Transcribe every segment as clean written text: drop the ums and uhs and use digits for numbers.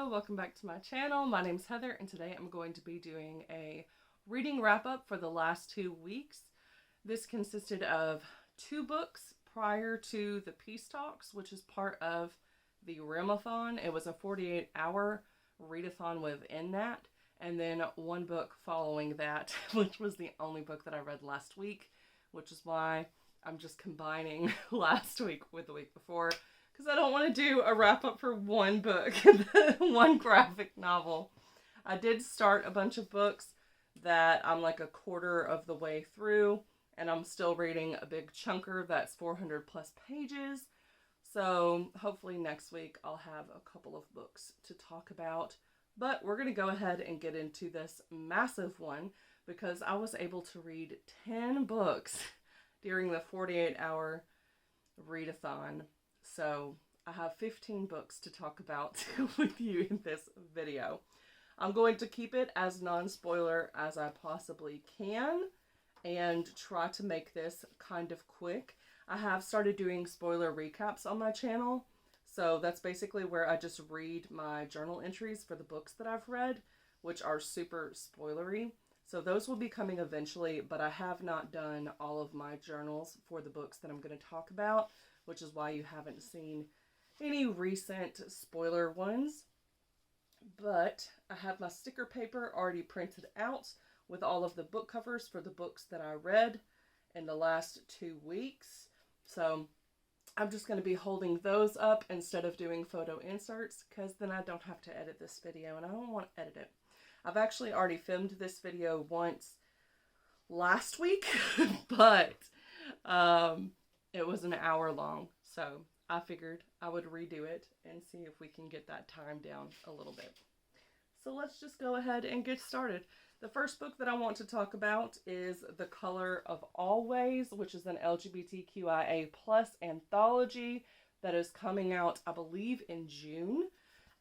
welcome back to my channel. My name's Heather and today I'm going to be doing a reading wrap-up for the last 2 weeks. This consisted of 2 books prior to the Peace Talks, which is part of the Realmathon. It was a 48-hour readathon within that, and then 1 book following that, which was the only book that I read last week, which is why I'm just combining last week with the week before, because I don't want to do a wrap-up for 1 book, 1 graphic novel. I did start a bunch of books that I'm like a quarter of the way through, and I'm still reading a big chunker that's 400 plus pages. So hopefully next week I'll have a couple of books to talk about. But we're going to go ahead and get into this massive one because I was able to read 10 books during the 48-hour readathon. So I have 15 books to talk about with you in this video. I'm going to keep it as non-spoiler as I possibly can and try to make this kind of quick. I have started doing spoiler recaps on my channel. So that's basically where I just read my journal entries for the books that I've read, which are super spoilery. So those will be coming eventually, but I have not done all of my journals for the books that I'm going to talk about, which is why you haven't seen any recent spoiler ones. But I have my sticker paper already printed out with all of the book covers for the books that I read in the last 2 weeks. So I'm just going to be holding those up instead of doing photo inserts, because then I don't have to edit this video and I don't want to edit it. I've actually already filmed this video once last week, but it was an hour long, so I figured I would redo it and see if we can get that time down a little bit. So let's just go ahead and get started. The first book that I want to talk about is The Color of Always, which is an LGBTQIA+ anthology that is coming out, I believe, in June.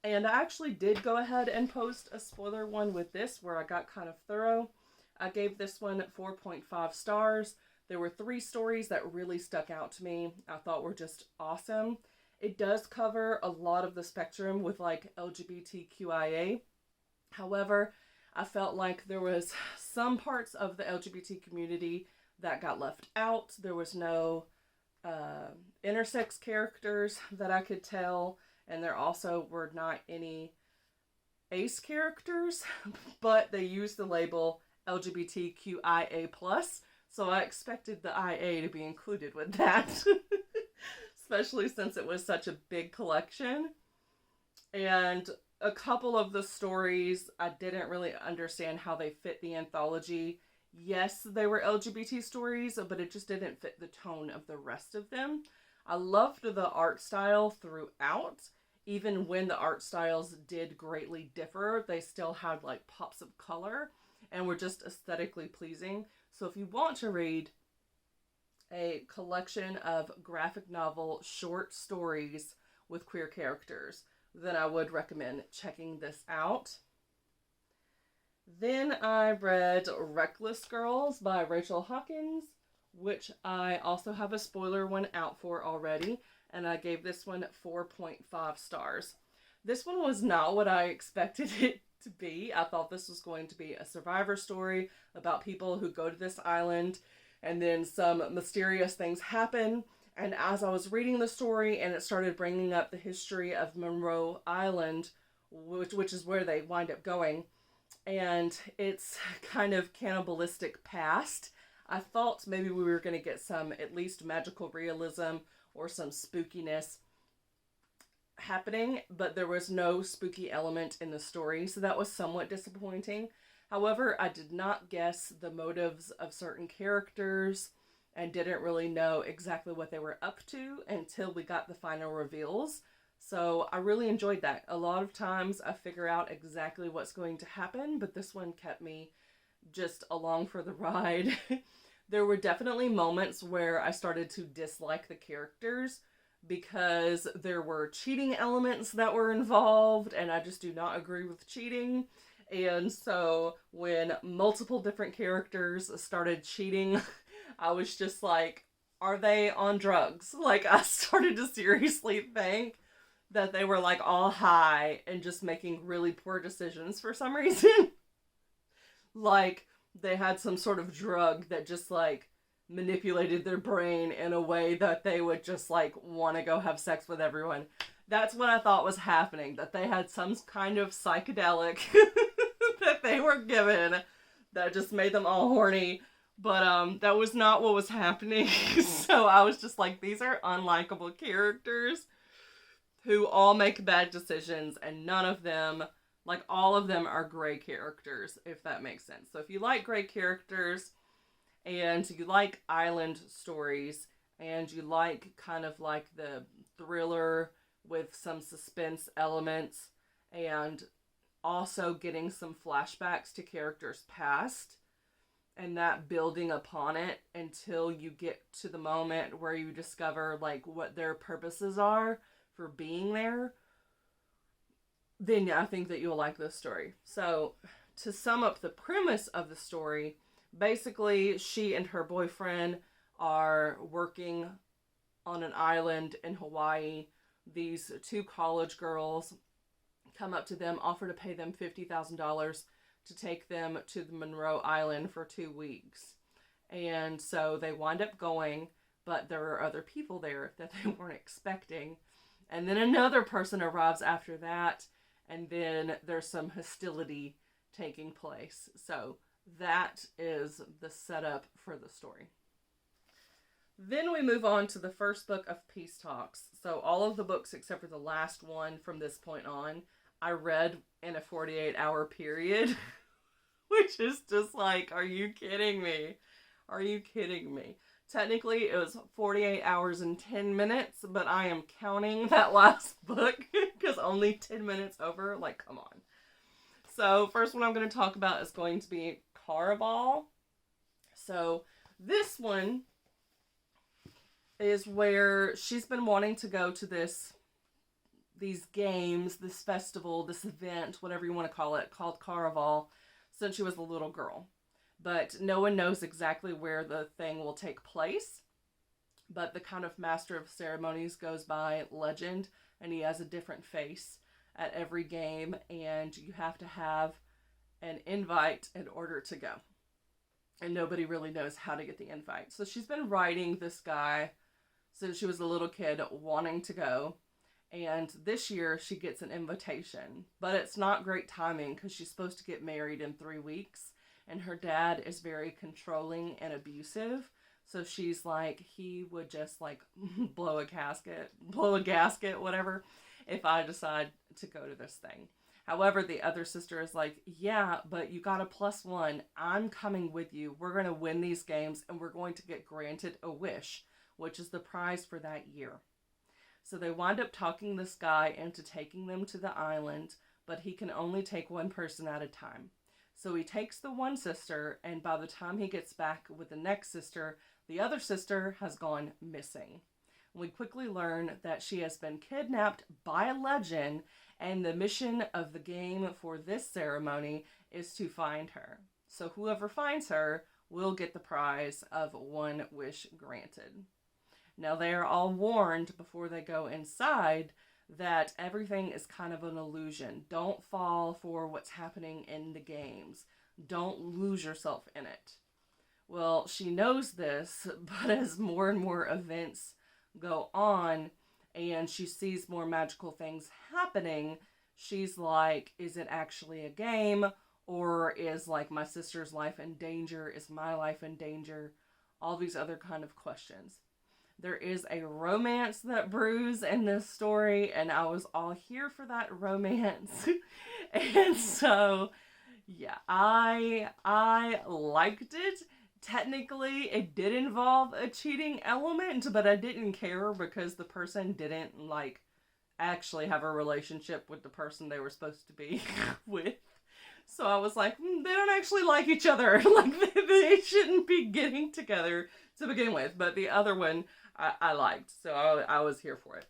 And I actually did go ahead and post a spoiler one with this where I got kind of thorough. I gave this one 4.5 stars. There were 3 stories that really stuck out to me, I thought were just awesome. It does cover a lot of the spectrum with like LGBTQIA. However, I felt like there was some parts of the LGBT community that got left out. There was no intersex characters that I could tell, and there also were not any ace characters, but they used the label LGBTQIA+, so I expected the IA to be included with that, especially since it was such a big collection. And a couple of the stories, I didn't really understand how they fit the anthology. Yes, they were LGBT stories, but it just didn't fit the tone of the rest of them. I loved the art style throughout. Even when the art styles did greatly differ, they still had like pops of color and were just aesthetically pleasing. So if you want to read a collection of graphic novel short stories with queer characters, then I would recommend checking this out. Then I read Reckless Girls by Rachel Hawkins, which I also have a spoiler one out for already, and I gave this one 4.5 stars. This one was not what I expected it to be. I thought this was going to be a survivor story about people who go to this island and then some mysterious things happen. And as I was reading the story and it started bringing up the history of Monroe Island, which is where they wind up going, and it's kind of cannibalistic past, I thought maybe we were going to get some at least magical realism or some spookiness happening, but there was no spooky element in the story, so that was somewhat disappointing. However, I did not guess the motives of certain characters and didn't really know exactly what they were up to until we got the final reveals. So I really enjoyed that. A lot of times I figure out exactly what's going to happen, but this one kept me just along for the ride. There were definitely moments where I started to dislike the characters because there were cheating elements that were involved, and I just do not agree with cheating. And so when multiple different characters started cheating, I was just like, are they on drugs? Like, I started to seriously think that they were like all high and just making really poor decisions for some reason. Like they had some sort of drug that just like manipulated their brain in a way that they would just like want to go have sex with everyone. That's what I thought was happening, that they had some kind of psychedelic that they were given that just made them all horny. But that was not what was happening. So I was just like, these are unlikable characters who all make bad decisions, and none of them, like all of them, are gray characters, if that makes sense. So if you like gray characters and you like island stories and you like kind of like the thriller with some suspense elements and also getting some flashbacks to characters past and that building upon it until you get to the moment where you discover like what their purposes are for being there, then I think that you'll like this story. So to sum up the premise of the story, basically she and her boyfriend are working on an island in Hawaii. These two college girls come up to them, offer to pay them $50,000 to take them to the Monroe Island for 2 weeks. And so they wind up going, but there are other people there that they weren't expecting. And then another person arrives after that, and then there's some hostility taking place. So that is the setup for the story. Then we move on to the first book of Peace Talks. So all of the books except for the last one from this point on, I read in a 48-hour period, which is just like, are you kidding me? Are you kidding me? Technically, it was 48 hours and 10 minutes, but I am counting that last book because only 10 minutes over. Like, come on. So, first one I'm going to talk about is going to be Caraval. So, this one is where she's been wanting to go to these games, this festival, this event, whatever you want to call it, called Caraval, since she was a little girl. But no one knows exactly where the thing will take place. But the kind of master of ceremonies goes by legend, and he has a different face at every game, and you have to have an invite in order to go. And nobody really knows how to get the invite. So she's been writing this guy since she was a little kid wanting to go. And this year she gets an invitation. But it's not great timing because she's supposed to get married in 3 weeks. And her dad is very controlling and abusive. So she's like, he would just like blow a gasket, whatever, if I decide to go to this thing. However, the other sister is like, yeah, but you got a +1. I'm coming with you. We're going to win these games and we're going to get granted a wish, which is the prize for that year. So they wind up talking this guy into taking them to the island, but he can only take one person at a time. So he takes the one sister, and by the time he gets back with the next sister, the other sister has gone missing. We quickly learn that she has been kidnapped by a legend, and the mission of the game for this ceremony is to find her. So whoever finds her will get the prize of one wish granted. Now they are all warned before they go inside that everything is kind of an illusion. Don't fall for what's happening in the games. Don't lose yourself in it. Well, she knows this, but as more and more events go on and she sees more magical things happening, she's like, is it actually a game? Or is like my sister's life in danger? Is my life in danger? All these other kind of questions. There is a romance that brews in this story, and I was all here for that romance. And so, yeah, I liked it. Technically, it did involve a cheating element, but I didn't care because the person didn't, like, actually have a relationship with the person they were supposed to be with. So I was like, they don't actually like each other. Like, they shouldn't be getting together to begin with. But the other one I liked, so I was here for it.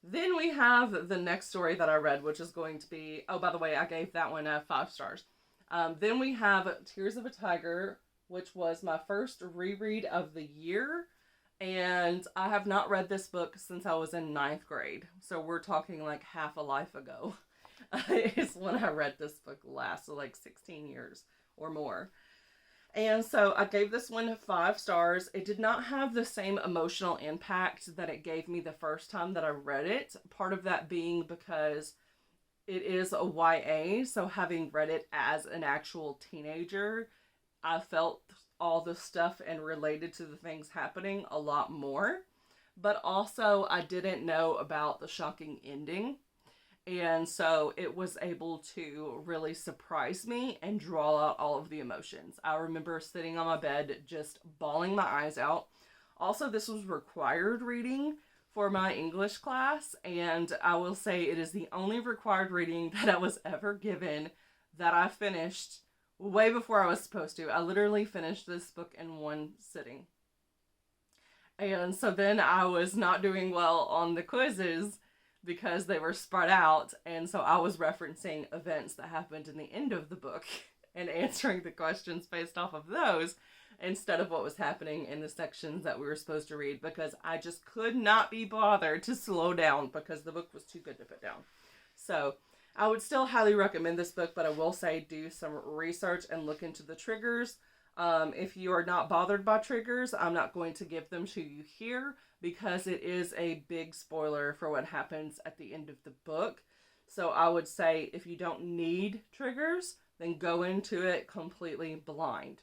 Then we have the next story that I read, which is going to be, oh, by the way, I gave that one 5 stars. Then we have Tears of a Tiger, which was my first reread of the year. And I have not read this book since I was in ninth grade. So we're talking like half a life ago is when I read this book last. So like 16 years or more. And so I gave this one 5 stars. It did not have the same emotional impact that it gave me the first time that I read it. Part of that being because it is a YA. So having read it as an actual teenager, I felt all the stuff and related to the things happening a lot more. But also, I didn't know about the shocking ending. And so it was able to really surprise me and draw out all of the emotions. I remember sitting on my bed just bawling my eyes out. Also, this was required reading for my English class, and I will say it is the only required reading that I was ever given that I finished way before I was supposed to. I literally finished this book in one sitting. And so then I was not doing well on the quizzes because they were spread out. And so I was referencing events that happened in the end of the book and answering the questions based off of those instead of what was happening in the sections that we were supposed to read, because I just could not be bothered to slow down because the book was too good to put down. So I would still highly recommend this book, but I will say do some research and look into the triggers. If you are not bothered by triggers, I'm not going to give them to you here because it is a big spoiler for what happens at the end of the book. So I would say if you don't need triggers, then go into it completely blind.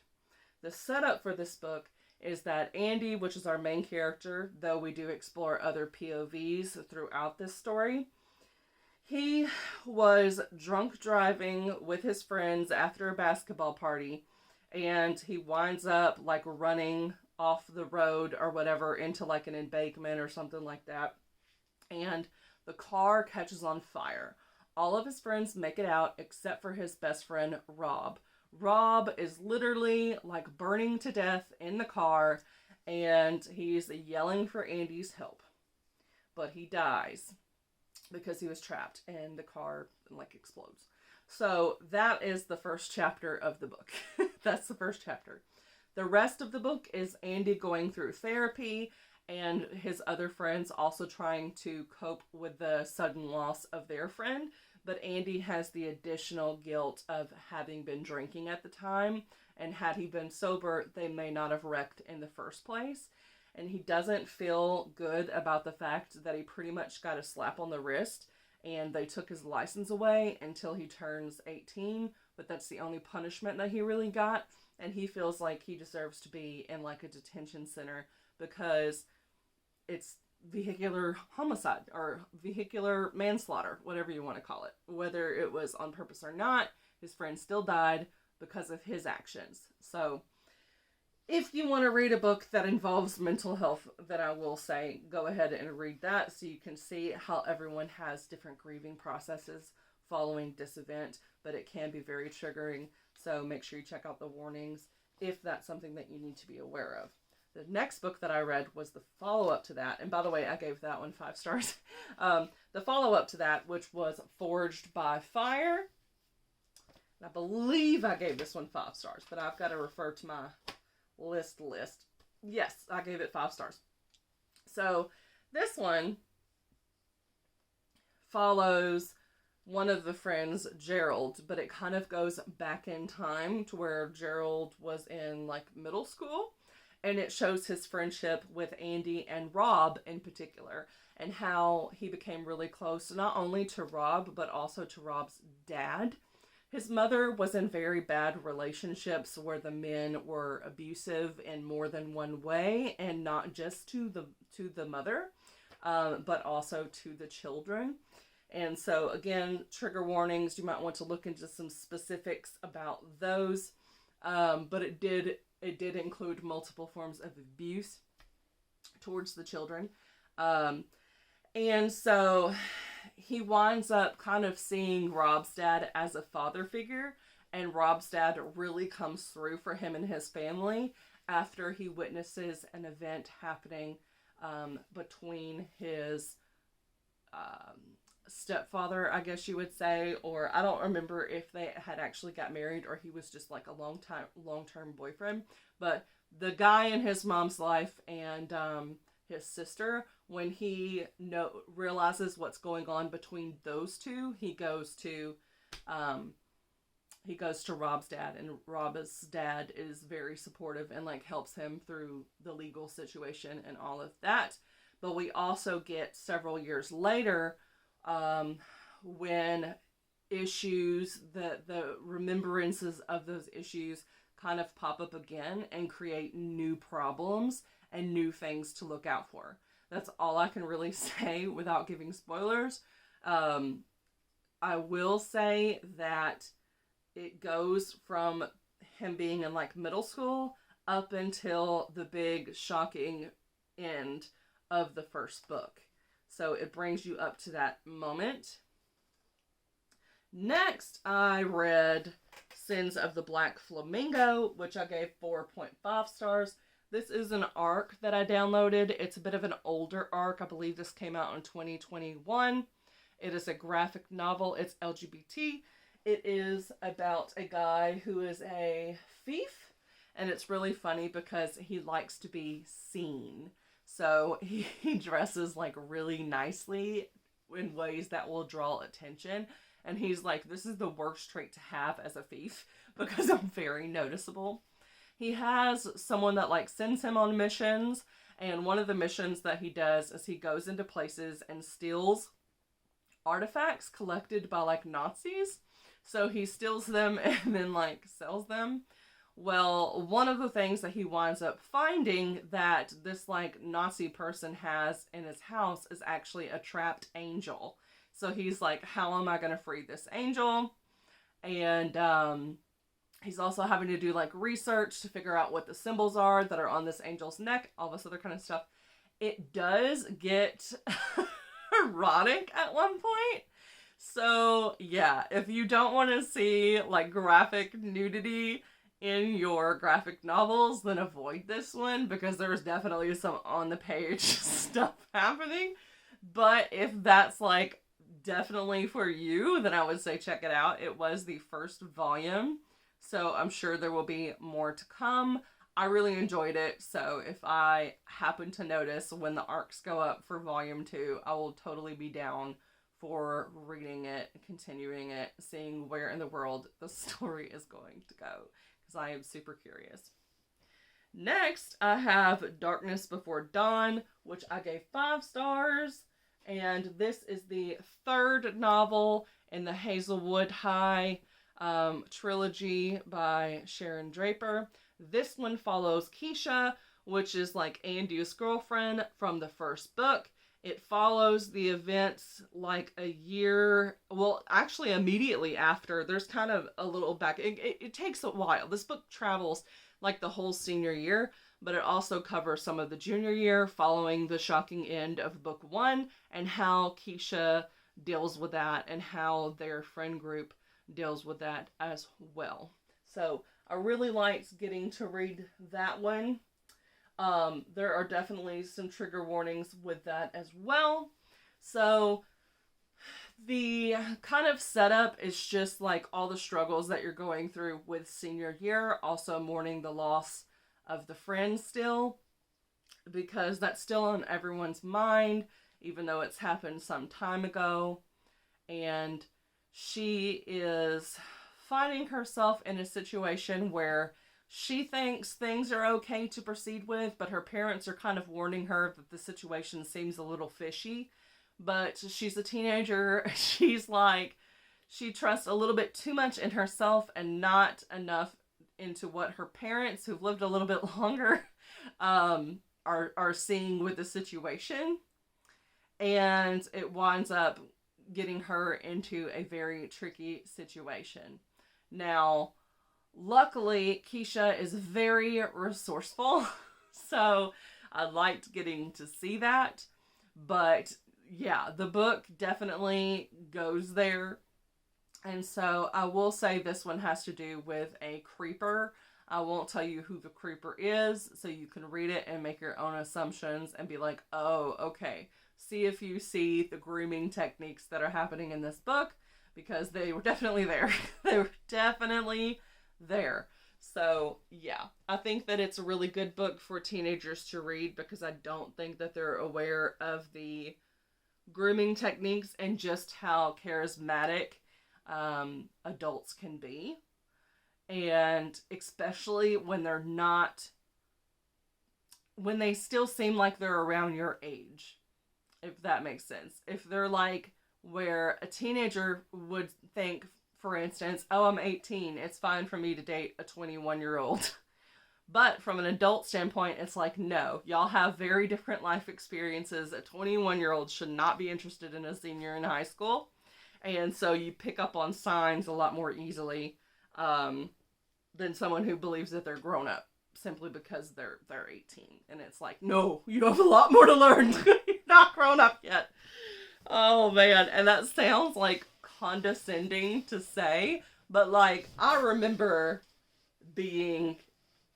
The setup for this book is that Andy, which is our main character, though we do explore other POVs throughout this story, he was drunk driving with his friends after a basketball party, and he winds up like running off the road or whatever into like an embankment or something like that. And the car catches on fire. All of his friends make it out except for his best friend, Rob. Rob is literally like burning to death in the car, and he's yelling for Andy's help. But he dies because he was trapped and the car like explodes. So that is the first chapter of the book. That's the first chapter. The rest of the book is Andy going through therapy and his other friends also trying to cope with the sudden loss of their friend. But Andy has the additional guilt of having been drinking at the time. And had he been sober, they may not have wrecked in the first place. And he doesn't feel good about the fact that he pretty much got a slap on the wrist and they took his license away until he turns 18. But that's the only punishment that he really got. And he feels like he deserves to be in like a detention center because it's vehicular homicide or vehicular manslaughter, whatever you want to call it. Whether it was on purpose or not, his friend still died because of his actions. So if you want to read a book that involves mental health, then I will say go ahead and read that so you can see how everyone has different grieving processes following this event, but it can be very triggering. So make sure you check out the warnings if that's something that you need to be aware of. The next book that I read was the follow-up to that. And by the way, I gave that one 5 stars. The follow-up to that, which was Forged by Fire. And I believe I gave this one 5 stars, but I've got to refer to my list. Yes, I gave it 5 stars. So this one follows one of the friends, Gerald, but it kind of goes back in time to where Gerald was in like middle school. And it shows his friendship with Andy and Rob in particular, and how he became really close, not only to Rob, but also to Rob's dad. His mother was in very bad relationships where the men were abusive in more than one way, and not just to the mother, but also to the children. And so again, trigger warnings, you might want to look into some specifics about those. But it did include multiple forms of abuse towards the children. And so he winds up kind of seeing Rob's dad as a father figure, and Rob's dad really comes through for him and his family after he witnesses an event happening between his stepfather, I guess you would say, or I don't remember if they had actually got married or he was just like a long-term boyfriend. But the guy in his mom's life and his sister, when he realizes what's going on between those two, he goes to Rob's dad, and Rob's dad is very supportive and like helps him through the legal situation and all of that. But we also get several years later, when issues, the remembrances of those issues kind of pop up again and create new problems and new things to look out for. That's all I can really say without giving spoilers. I will say that it goes from him being in like middle school up until the big shocking end of the first book. So it brings you up to that moment. Next, I read Sins of the Black Flamingo, which I gave 4.5 stars. This is an arc that I downloaded. It's a bit of an older arc. I believe this came out in 2021. It is a graphic novel. It's LGBT. It is about a guy who is a thief, and it's really funny because he likes to be seen. So he dresses like really nicely in ways that will draw attention. And he's like, this is the worst trait to have as a thief because I'm very noticeable. He has someone that like sends him on missions. And one of the missions that he does is he goes into places and steals artifacts collected by like Nazis. So he steals them and then like sells them. Well, one of the things that he winds up finding that this like Nazi person has in his house is actually a trapped angel. So he's like, how am I going to free this angel? And he's also having to do like research to figure out what the symbols are that are on this angel's neck, all this other kind of stuff. It does get erotic at one point. So yeah, if you don't want to see like graphic nudity in your graphic novels, then avoid this one because there's definitely some on the page stuff happening. But if that's like definitely for you, then I would say check it out. It was the first volume, so I'm sure there will be more to come. I really enjoyed it, so if I happen to notice when the arcs go up for volume 2, I will totally be down for reading it, continuing it, seeing where in the world the story is going to go, because I am super curious. Next, I have Darkness Before Dawn, which I gave 5 stars, and this is the third novel in the Hazelwood High trilogy by Sharon Draper. This one follows Keisha, which is like Andy's girlfriend from the first book. It follows the events like a year, well, actually immediately after. There's kind of a little back. It takes a while. This book travels like the whole senior year, but it also covers some of the junior year following the shocking end of book 1 and how Keisha deals with that and how their friend group deals with that as well. So I really liked getting to read that one. There are definitely some trigger warnings with that as well. So the kind of setup is just like all the struggles that you're going through with senior year, also mourning the loss of the friend still, because that's still on everyone's mind, even though it's happened some time ago. And she is finding herself in a situation where she thinks things are okay to proceed with, but her parents are kind of warning her that the situation seems a little fishy. But she's a teenager. She's like, she trusts a little bit too much in herself and not enough into what her parents, who've lived a little bit longer, are seeing with the situation. And it winds up getting her into a very tricky situation. Now, luckily, Keisha is very resourceful, so I liked getting to see that. But yeah, the book definitely goes there. And so I will say this one has to do with a creeper. I won't tell you who the creeper is, so you can read it and make your own assumptions and be like, oh, okay, see if you see the grooming techniques that are happening in this book, because they were definitely there. They were definitely there. So, yeah, I think that it's a really good book for teenagers to read, because I don't think that they're aware of the grooming techniques and just how charismatic adults can be. And especially when they're not, when they still seem like they're around your age, if that makes sense. If they're like where a teenager would think, for instance, oh, I'm 18, it's fine for me to date a 21-year-old. But from an adult standpoint, it's like, no, y'all have very different life experiences. A 21-year-old should not be interested in a senior in high school. And so you pick up on signs a lot more easily than someone who believes that they're grown up simply because they're 18. And it's like, no, you have a lot more to learn. You're not grown up yet. Oh, man. And that sounds like condescending to say, but like, I remember being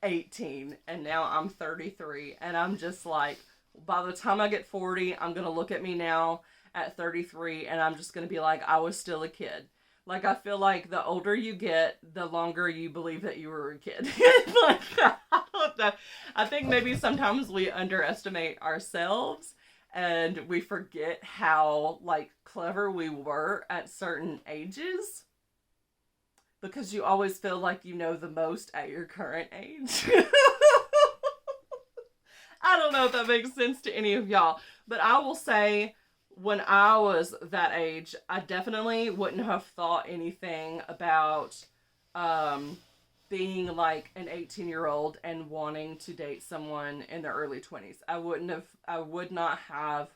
18 and now I'm 33, and I'm just like, by the time I get 40, I'm gonna look at me now at 33 and I'm just gonna be like, I was still a kid. Like, I feel like the older you get, the longer you believe that you were a kid. Like, I don't know. I think maybe sometimes we underestimate ourselves and we forget how like clever we were at certain ages, because you always feel like you know the most at your current age. I don't know if that makes sense to any of y'all, but I will say, when I was that age, I definitely wouldn't have thought anything about being like an 18-year-old and wanting to date someone in their early 20s. I would not have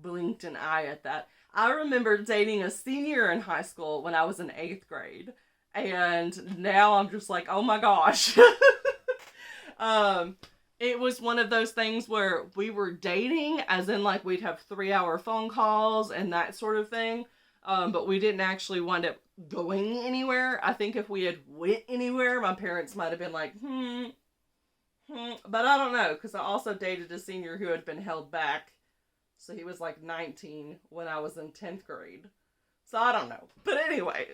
blinked an eye at that. I remember dating a senior in high school when I was in 8th grade. And now I'm just like, oh my gosh. It was one of those things where we were dating, as in like we'd have 3-hour phone calls and that sort of thing. But we didn't actually wind up going anywhere. I think if we had went anywhere, my parents might have been like, But I don't know, because I also dated a senior who had been held back. So he was like 19 when I was in 10th grade. So I don't know. But anyway,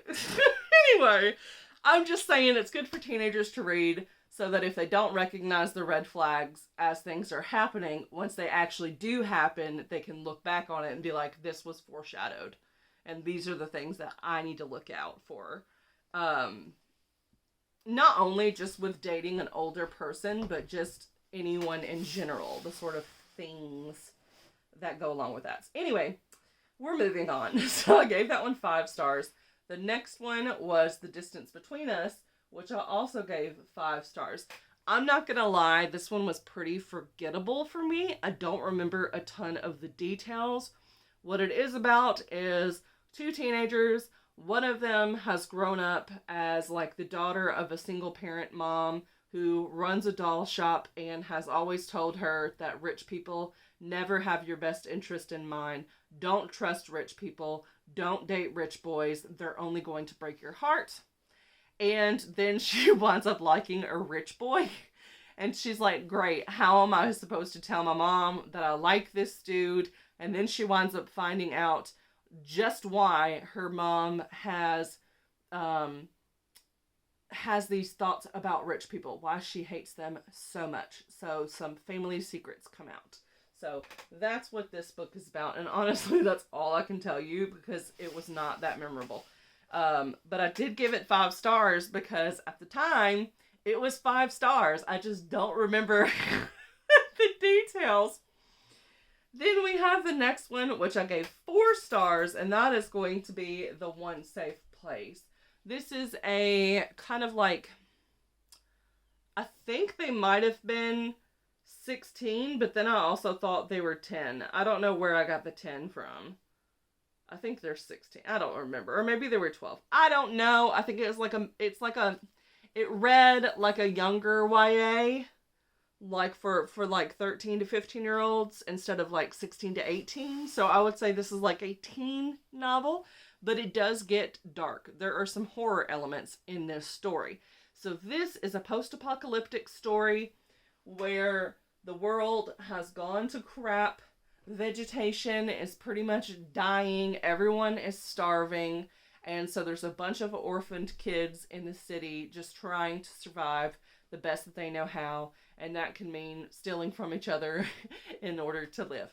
I'm just saying it's good for teenagers to read, so that if they don't recognize the red flags as things are happening, once they actually do happen, they can look back on it and be like, this was foreshadowed. And these are the things that I need to look out for. Not only just with dating an older person, but just anyone in general. The sort of things that go along with that. Anyway, we're moving on. So I gave that one 5 stars. The next one was The Distance Between Us, which I also gave 5 stars. I'm not gonna lie, this one was pretty forgettable for me. I don't remember a ton of the details. What it is about is 2 teenagers. One of them has grown up as like the daughter of a single parent mom who runs a doll shop and has always told her that rich people never have your best interest in mind. Don't trust rich people. Don't date rich boys. They're only going to break your heart. And then she winds up liking a rich boy. And she's like, great, how am I supposed to tell my mom that I like this dude? And then she winds up finding out just why her mom has these thoughts about rich people, why she hates them so much. So some family secrets come out. So that's what this book is about. And honestly, that's all I can tell you, because it was not that memorable. But I did give it 5 stars because at the time it was 5 stars. I just don't remember the details. Then we have the next one, which I gave 4 stars, and that is going to be The One Safe Place. This is a kind of like, I think they might have been 16, but then I also thought they were 10. I don't know where I got the 10 from. I think they're 16. I don't remember. Or maybe they were 12. I don't know. I think it read like a younger YA, like for like 13 to 15-year-olds instead of like 16 to 18. So I would say this is like a teen novel, but it does get dark. There are some horror elements in this story. So this is a post-apocalyptic story where the world has gone to crap. Vegetation is pretty much dying. Everyone is starving. And so there's a bunch of orphaned kids in the city just trying to survive the best that they know how. And that can mean stealing from each other in order to live.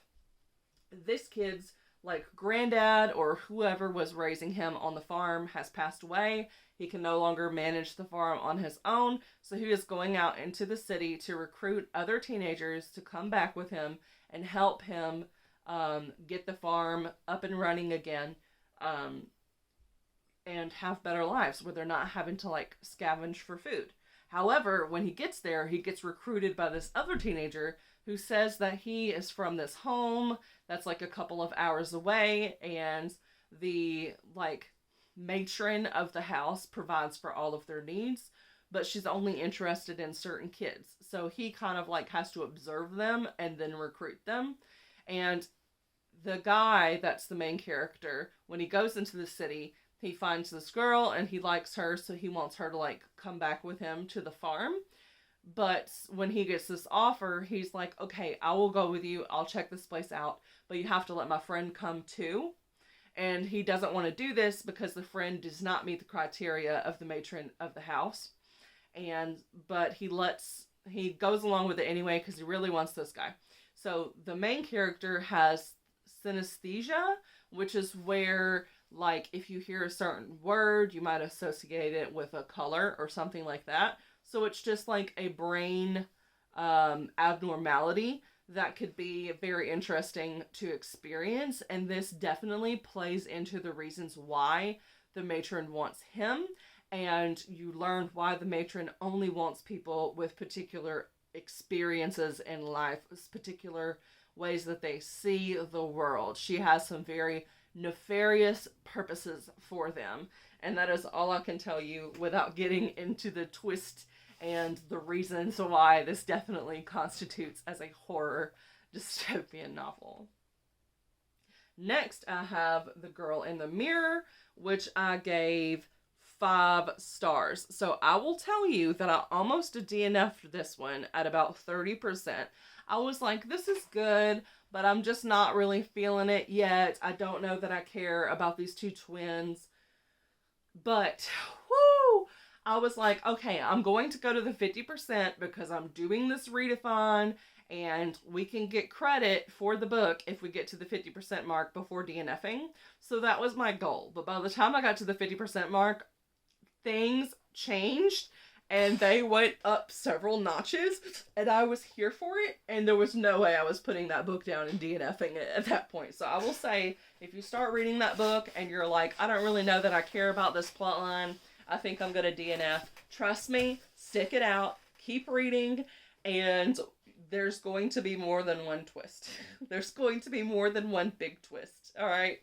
This kid's like granddad or whoever was raising him on the farm has passed away. He can no longer manage the farm on his own, so he is going out into the city to recruit other teenagers to come back with him and help him get the farm up and running again, and have better lives where they're not having to like scavenge for food. However, when he gets there, he gets recruited by this other teenager who says that he is from this home that's like a couple of hours away, and the like matron of the house provides for all of their needs, but she's only interested in certain kids. So he kind of like has to observe them and then recruit them. And the guy that's the main character, when he goes into the city, he finds this girl and he likes her, so he wants her to like come back with him to the farm. But when he gets this offer, he's like, okay, I will go with you. I'll check this place out, but you have to let my friend come too. And he doesn't want to do this because the friend does not meet the criteria of the matron of the house. But he goes along with it anyway because he really wants this guy. So the main character has synesthesia, which is where like if you hear a certain word, you might associate it with a color or something like that. So it's just like a brain abnormality that could be very interesting to experience. And this definitely plays into the reasons why the matron wants him. And you learn why the matron only wants people with particular experiences in life, particular ways that they see the world. She has some very nefarious purposes for them. And that is all I can tell you without getting into the twist and the reasons why this definitely constitutes as a horror dystopian novel. Next, I have The Girl in the Mirror, which I gave 5 stars. So I will tell you that I almost DNF'd this one at about 30%. I was like, this is good, but I'm just not really feeling it yet. I don't know that I care about these two twins. But, whoo! I was like, okay, I'm going to go to the 50% because I'm doing this readathon and we can get credit for the book if we get to the 50% mark before DNFing. So that was my goal. But by the time I got to the 50% mark, things changed and they went up several notches and I was here for it, and there was no way I was putting that book down and DNFing it at that point. So I will say, if you start reading that book and you're like, I don't really know that I care about this plotline, I think I'm going to DNF. Trust me, stick it out, keep reading, and there's going to be more than one twist. There's going to be more than one big twist, all right?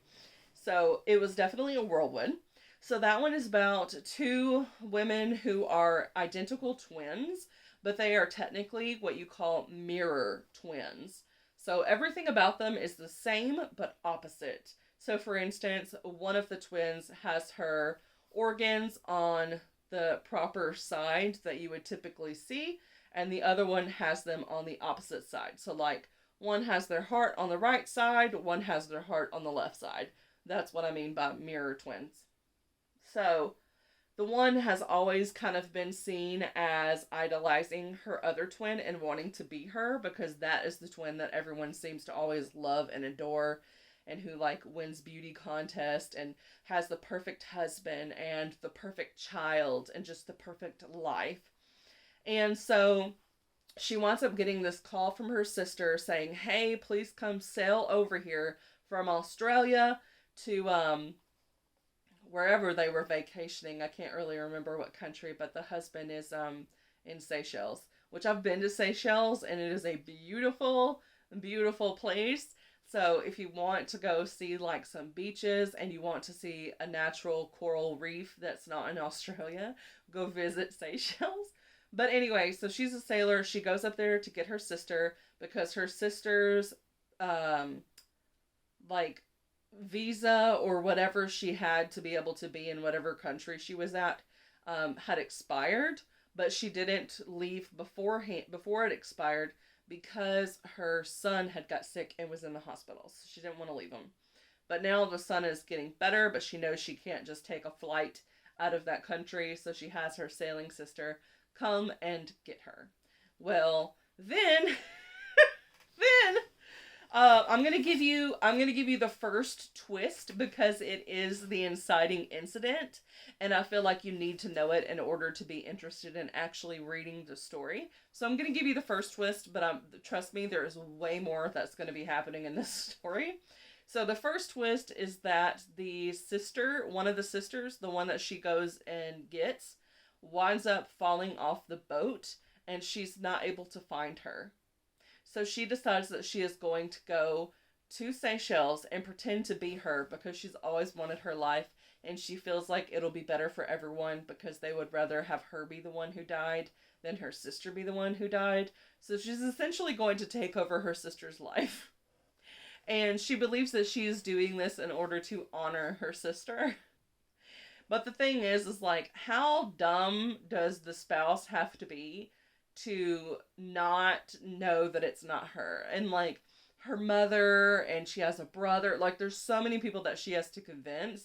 So it was definitely a whirlwind. So that one is about 2 women who are identical twins, but they are technically what you call mirror twins. So everything about them is the same, but opposite. So for instance, one of the twins has her organs on the proper side that you would typically see, and the other one has them on the opposite side. So like one has their heart on the right side, one has their heart on the left side. That's what I mean by mirror twins. So the one has always kind of been seen as idolizing her other twin and wanting to be her, because that is the twin that everyone seems to always love and adore, and who like wins beauty contest and has the perfect husband and the perfect child and just the perfect life. And so she winds up getting this call from her sister saying, hey, please come sail over here from Australia to wherever they were vacationing. I can't really remember what country, but the husband is in Seychelles, which I've been to Seychelles, and it is a beautiful, beautiful place. So if you want to go see like some beaches and you want to see a natural coral reef that's not in Australia, go visit Seychelles. But anyway, so she's a sailor. She goes up there to get her sister because her sister's like visa or whatever she had to be able to be in whatever country she was at had expired, but she didn't leave before it expired because her son had got sick and was in the hospital. So she didn't want to leave him. But now the son is getting better, but she knows she can't just take a flight out of that country. So she has her sailing sister come and get her. Well, then, then I'm gonna give you the first twist because it is the inciting incident, and I feel like you need to know it in order to be interested in actually reading the story. So I'm gonna give you the first twist, but trust me, there is way more that's gonna be happening in this story. So the first twist is that the sister, one of the sisters, the one that she goes and gets, winds up falling off the boat, and she's not able to find her. So she decides that she is going to go to Seychelles and pretend to be her because she's always wanted her life, and she feels like it'll be better for everyone because they would rather have her be the one who died than her sister be the one who died. So she's essentially going to take over her sister's life. And she believes that she is doing this in order to honor her sister. But the thing is like, how dumb does the spouse have to be to not know that it's not her? And like, her mother, and she has a brother, like there's so many people that she has to convince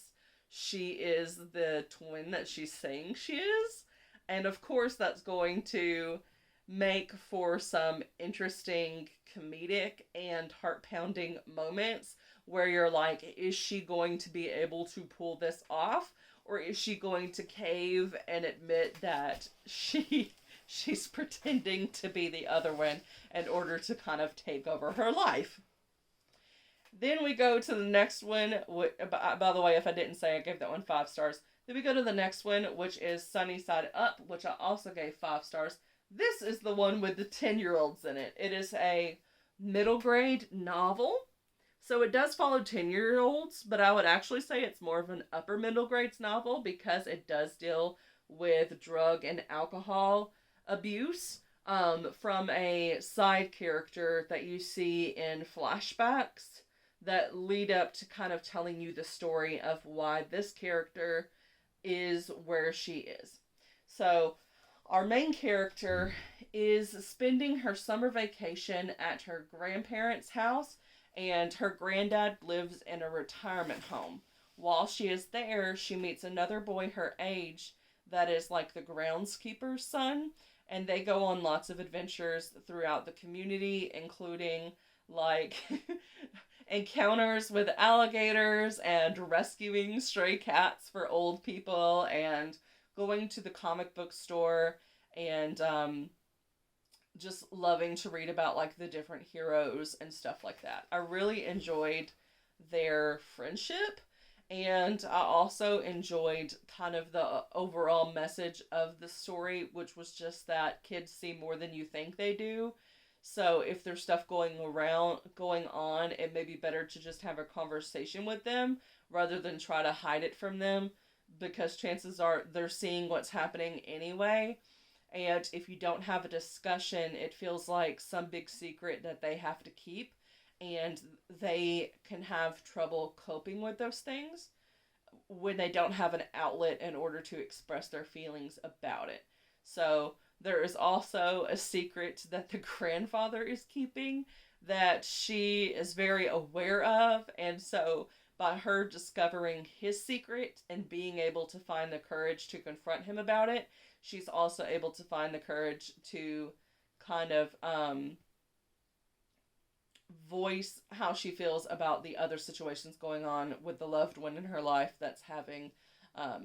she is the twin that she's saying she is. And of course that's going to make for some interesting comedic and heart-pounding moments where you're like, is she going to be able to pull this off? Or is she going to cave and admit that she's pretending to be the other one in order to kind of take over her life? Then we go to the next one. By the way, if I didn't say, I gave that one 5 stars. Then we go to the next one, which is Sunny Side Up, which I also gave 5 stars. This is the one with the 10-year-olds in it. It is a middle grade novel. So it does follow 10-year-olds, but I would actually say it's more of an upper middle grades novel because it does deal with drug and alcohol abuse from a side character that you see in flashbacks that lead up to kind of telling you the story of why this character is where she is. So our main character is spending her summer vacation at her grandparents' house, and her granddad lives in a retirement home. While she is there, she meets another boy her age that is like the groundskeeper's son, and they go on lots of adventures throughout the community, including like encounters with alligators and rescuing stray cats for old people and going to the comic book store and just loving to read about like the different heroes and stuff like that. I really enjoyed their friendship, and I also enjoyed kind of the overall message of the story, which was just that kids see more than you think they do. So if there's stuff going on, it may be better to just have a conversation with them rather than try to hide it from them, because chances are they're seeing what's happening anyway. And if you don't have a discussion, it feels like some big secret that they have to keep, and they can have trouble coping with those things when they don't have an outlet in order to express their feelings about it. So there is also a secret that the grandfather is keeping that she is very aware of, and so by her discovering his secret and being able to find the courage to confront him about it, she's also able to find the courage to kind of voice how she feels about the other situations going on with the loved one in her life that's having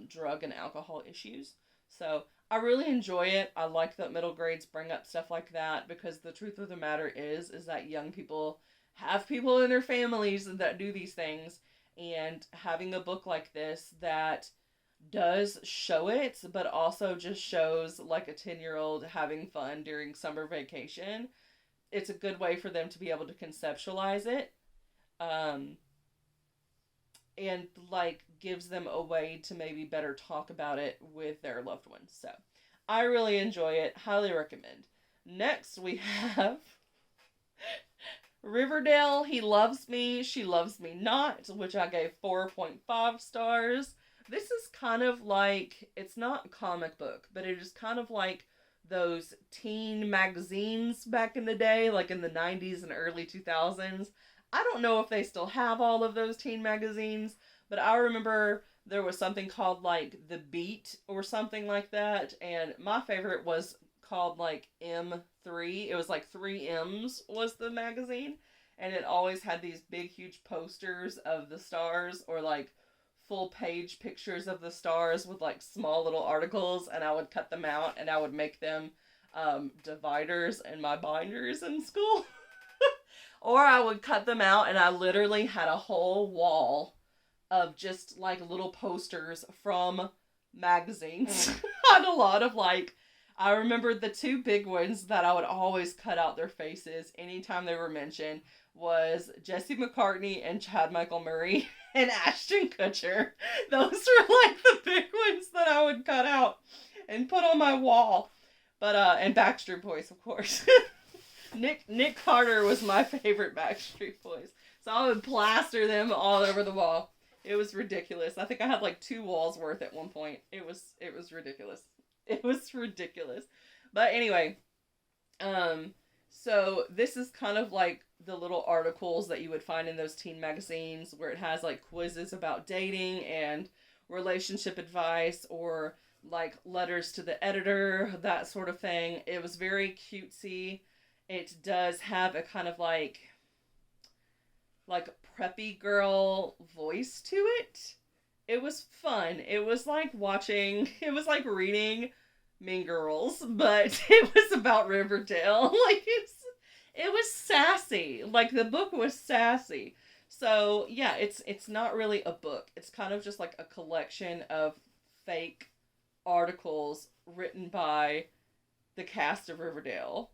drug and alcohol issues. So I really enjoy it. I like that middle grades bring up stuff like that, because the truth of the matter is that young people have people in their families that do these things, and having a book like this that does show it, but also just shows like a 10-year-old having fun during summer vacation, it's a good way for them to be able to conceptualize it, and like gives them a way to maybe better talk about it with their loved ones. So I really enjoy it. Highly recommend. Next we have Riverdale, He Loves Me, She Loves Me Not, which I gave 4.5 stars. This is kind of like, it's not a comic book, but it is kind of like those teen magazines back in the day, like in the 90s and early 2000s. I don't know if they still have all of those teen magazines, but I remember there was something called like The Beat or something like that, and my favorite was called like M3. It was like 3Ms was the magazine, and it always had these big huge posters of the stars, or like full page pictures of the stars with like small little articles, and I would cut them out and I would make them dividers in my binders in school. Or I would cut them out and I literally had a whole wall of just like little posters from magazines. I had a lot of like, I remember the two big ones that I would always cut out their faces anytime they were mentioned was Jesse McCartney and Chad Michael Murray and Ashton Kutcher. Those were like the big ones that I would cut out and put on my wall. But and Backstreet Boys, of course. Nick Carter was my favorite Backstreet Boys. So I would plaster them all over the wall. It was ridiculous. I think I had like 2 walls worth at one point. It was ridiculous. It was ridiculous. But anyway, so this is kind of like the little articles that you would find in those teen magazines where it has like quizzes about dating and relationship advice, or like letters to the editor, that sort of thing. It was very cutesy. It does have a kind of like preppy girl voice to it. It was fun. It was like reading Mean Girls, but it was about Riverdale. Like it was sassy. Like the book was sassy. So yeah, it's not really a book. It's kind of just like a collection of fake articles written by the cast of Riverdale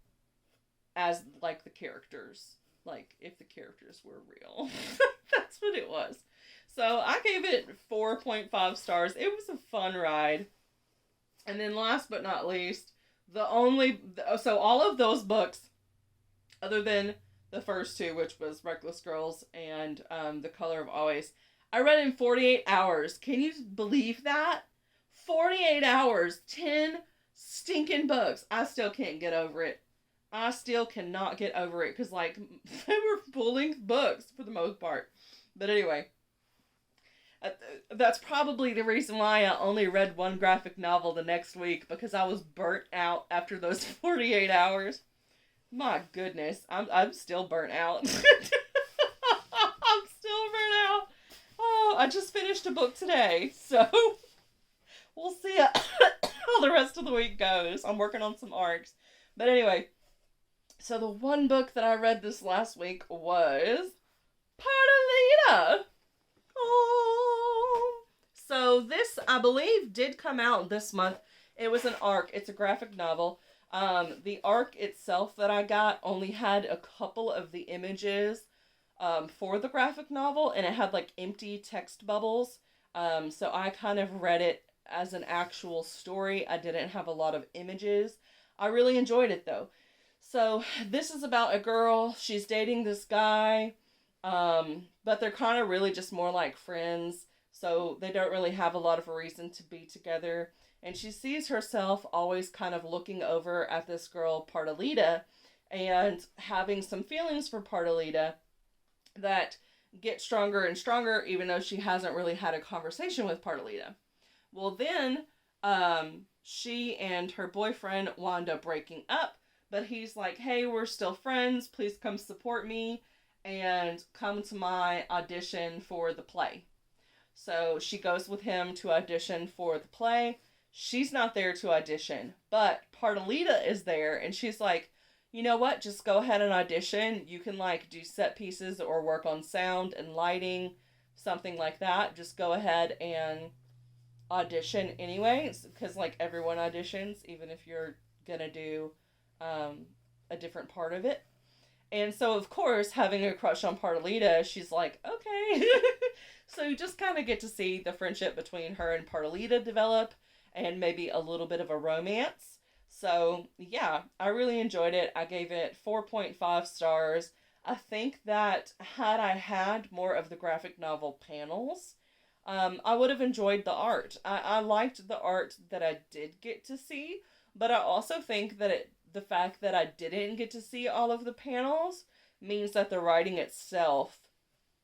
as like the characters. Like if the characters were real. That's what it was. So I gave it 4.5 stars. It was a fun ride. And then last but not least, so all of those books, other than the first 2, which was Reckless Girls and The Color of Always, I read in 48 hours. Can you believe that? 48 hours, 10 stinking books. I still can't get over it. I still cannot get over it because, like, they were full-length books for the most part. But anyway, that's probably the reason why I only read one graphic novel the next week, because I was burnt out after those 48 hours. My goodness, I'm still burnt out. I'm still burnt out. Oh, I just finished a book today, so we'll see how the rest of the week goes. I'm working on some arcs. But anyway, so the one book that I read this last week was Pardalita. Oh. So this, I believe, did come out this month. It was an ARC. It's a graphic novel. The ARC itself that I got only had a couple of the images for the graphic novel, and it had like empty text bubbles. So I kind of read it as an actual story. I didn't have a lot of images. I really enjoyed it though. So this is about a girl. She's dating this guy, but they're kind of really just more like friends. So they don't really have a lot of a reason to be together. And she sees herself always kind of looking over at this girl, Pardalita, and having some feelings for Pardalita that get stronger and stronger, even though she hasn't really had a conversation with Pardalita. Well, then she and her boyfriend wind up breaking up, but he's like, hey, we're still friends. Please come support me and come to my audition for the play. So she goes with him to audition for the play. She's not there to audition, but Pardalita is there, and she's like, you know what, just go ahead and audition. You can like do set pieces or work on sound and lighting, something like that. Just go ahead and audition anyway, because like everyone auditions, even if you're gonna do a different part of it. And so of course, having a crush on Pardalita, she's like, okay. So you just kind of get to see the friendship between her and Pardalita develop, and maybe a little bit of a romance. So yeah, I really enjoyed it. I gave it 4.5 stars. I think that had I had more of the graphic novel panels, I would have enjoyed the art. I liked the art that I did get to see, But I also think that the fact that I didn't get to see all of the panels means that the writing itself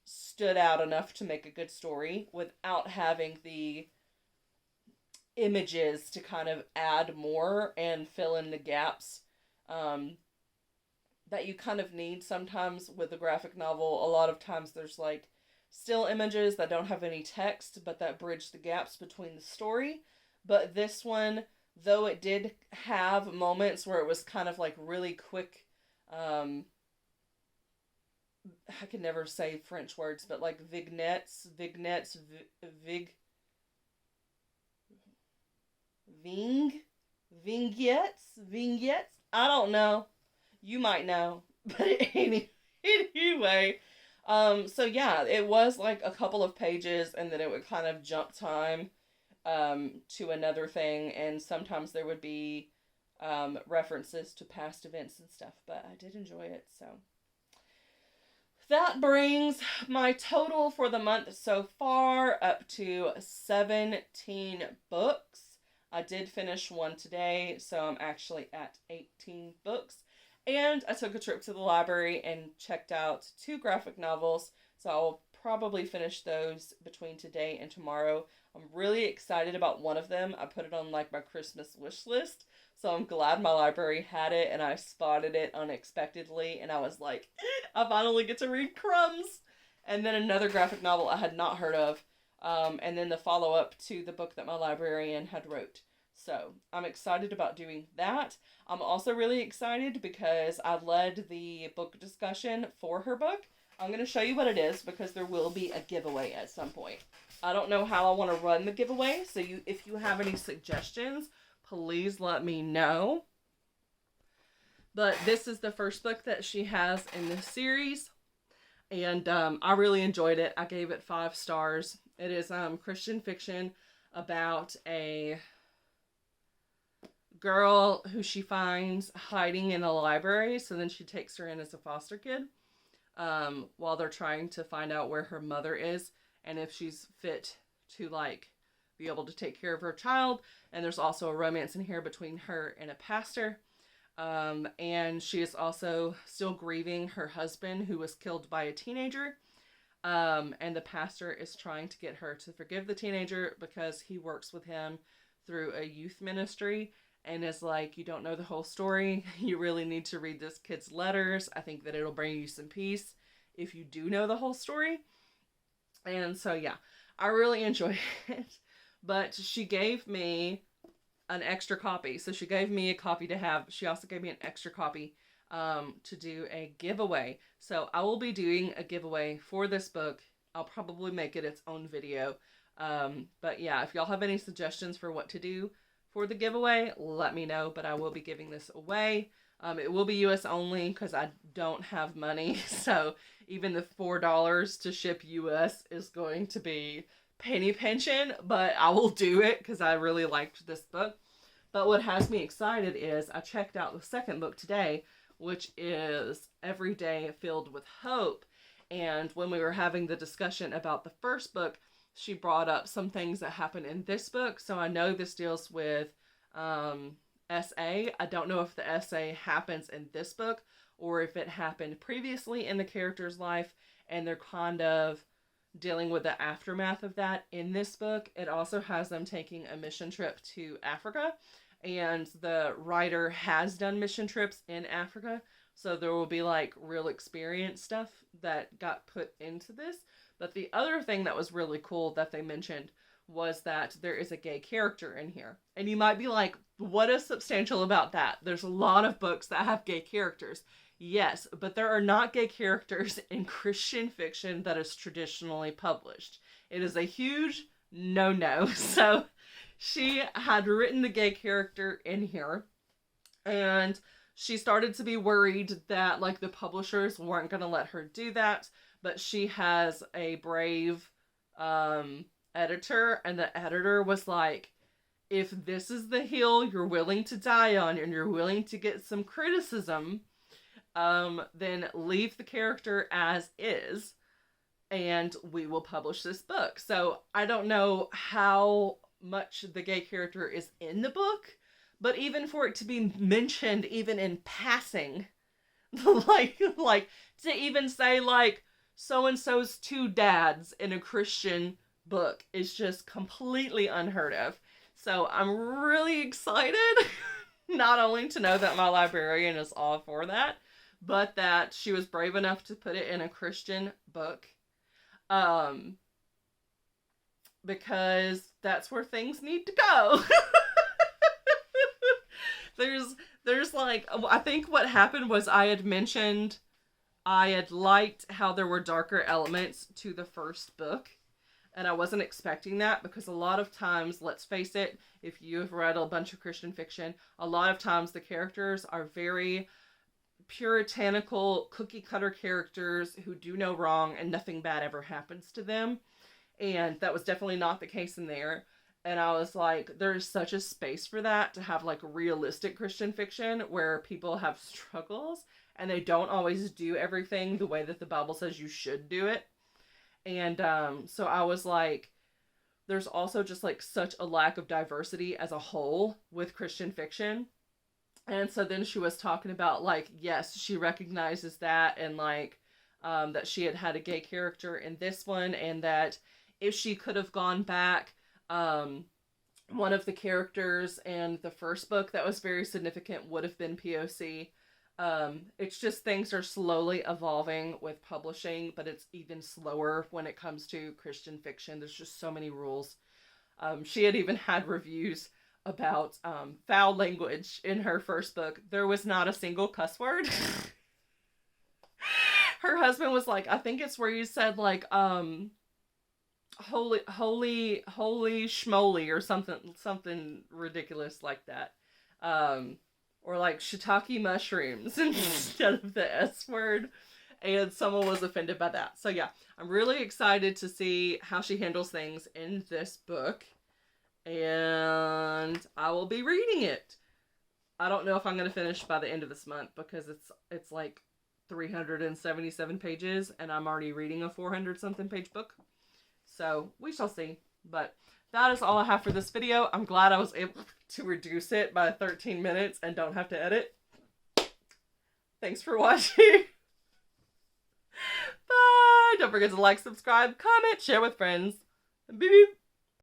stood out enough to make a good story without having the images to kind of add more and fill in the gaps that you kind of need sometimes with a graphic novel. A lot of times there's like still images that don't have any text, but that bridge the gaps between the story. But this one, though it did have moments where it was kind of like really quick, I can never say French words, but like vignettes, vignettes. I don't know. You might know, but anyway. So yeah, it was like a couple of pages, and then it would kind of jump time, to another thing, and sometimes there would be, references to past events and stuff. But I did enjoy it, so. That brings my total for the month so far up to 17 books. I did finish one today, so I'm actually at 18 books. And I took a trip to the library and checked out 2 graphic novels, so I'll probably finish those between today and tomorrow. I'm really excited about one of them. I put it on like my Christmas wish list, so I'm glad my library had it and I spotted it unexpectedly, and I was like, I finally get to read Crumbs! And then another graphic novel I had not heard of, and then the follow-up to the book that my librarian had wrote. So I'm excited about doing that. I'm also really excited because I led the book discussion for her book. I'm going to show you what it is because there will be a giveaway at some point. I don't know how I want to run the giveaway, so if you have any suggestions, please let me know. But this is the first book that she has in this series, and I really enjoyed it. I gave it 5 stars. It is Christian fiction about a girl who she finds hiding in a library, so then she takes her in as a foster kid, while they're trying to find out where her mother is and if she's fit to like be able to take care of her child. And there's also a romance in here between her and a pastor, and she is also still grieving her husband who was killed by a teenager, and the pastor is trying to get her to forgive the teenager because he works with him through a youth ministry. And is like, you don't know the whole story. You really need to read this kid's letters. I think that it'll bring you some peace if you do know the whole story. And so, yeah, I really enjoyed it. But she gave me an extra copy. So she gave me a copy to have. She also gave me an extra copy to do a giveaway. So I will be doing a giveaway for this book. I'll probably make it its own video. But yeah, if y'all have any suggestions for what to do for the giveaway, let me know, but I will be giving this away. It will be US only because I don't have money, so even the $4 to ship US is going to be penny pinching, but I will do it because I really liked this book. But what has me excited is I checked out the second book today, which is Every Day Filled with Hope. And when we were having the discussion about the first book, she brought up some things that happen in this book. So I know this deals with SA. I don't know if the SA happens in this book or if it happened previously in the character's life and they're kind of dealing with the aftermath of that in this book. It also has them taking a mission trip to Africa, and the writer has done mission trips in Africa. So there will be like real experience stuff that got put into this. But the other thing that was really cool that they mentioned was that there is a gay character in here. And you might be like, what is substantial about that? There's a lot of books that have gay characters. Yes, but there are not gay characters in Christian fiction that is traditionally published. It is a huge no-no. So she had written the gay character in here, and she started to be worried that like the publishers weren't going to let her do that. But she has a brave editor, and the editor was like, if this is the hill you're willing to die on and you're willing to get some criticism, then leave the character as is and we will publish this book. So I don't know how much the gay character is in the book, But even for it to be mentioned, even in passing, like to even say like so and so's two dads in a Christian book is just completely unheard of. So I'm really excited not only to know that my librarian is all for that, but that she was brave enough to put it in a Christian book. Because that's where things need to go. there's like, I think what happened was I had mentioned I had liked how there were darker elements to the first book. And I wasn't expecting that because a lot of times, let's face it, if you've read a bunch of Christian fiction, a lot of times the characters are very puritanical, cookie cutter characters who do no wrong and nothing bad ever happens to them. And that was definitely not the case in there. And I was like, there's such a space for that, to have like realistic Christian fiction where people have struggles and they don't always do everything the way that the Bible says you should do it. And so I was like, there's also just like such a lack of diversity as a whole with Christian fiction. And so then she was talking about like, yes, she recognizes that, and like that she had a gay character in this one, and that if she could have gone back, one of the characters in the first book that was very significant would have been POC. It's just things are slowly evolving with publishing, but it's even slower when it comes to Christian fiction. There's just so many rules. She had even had reviews about foul language in her first book. There was not a single cuss word. Her husband was like, I think it's where you said like holy schmoly or something ridiculous like that. Or like shiitake mushrooms instead of the S word. And someone was offended by that. So yeah, I'm really excited to see how she handles things in this book. And I will be reading it. I don't know if I'm going to finish by the end of this month because it's like 377 pages and I'm already reading a 400 something page book. So we shall see. But that is all I have for this video. I'm glad I was able to reduce it by 13 minutes and don't have to edit. Thanks for watching. Bye. Don't forget to like, subscribe, comment, share with friends. Beep beep.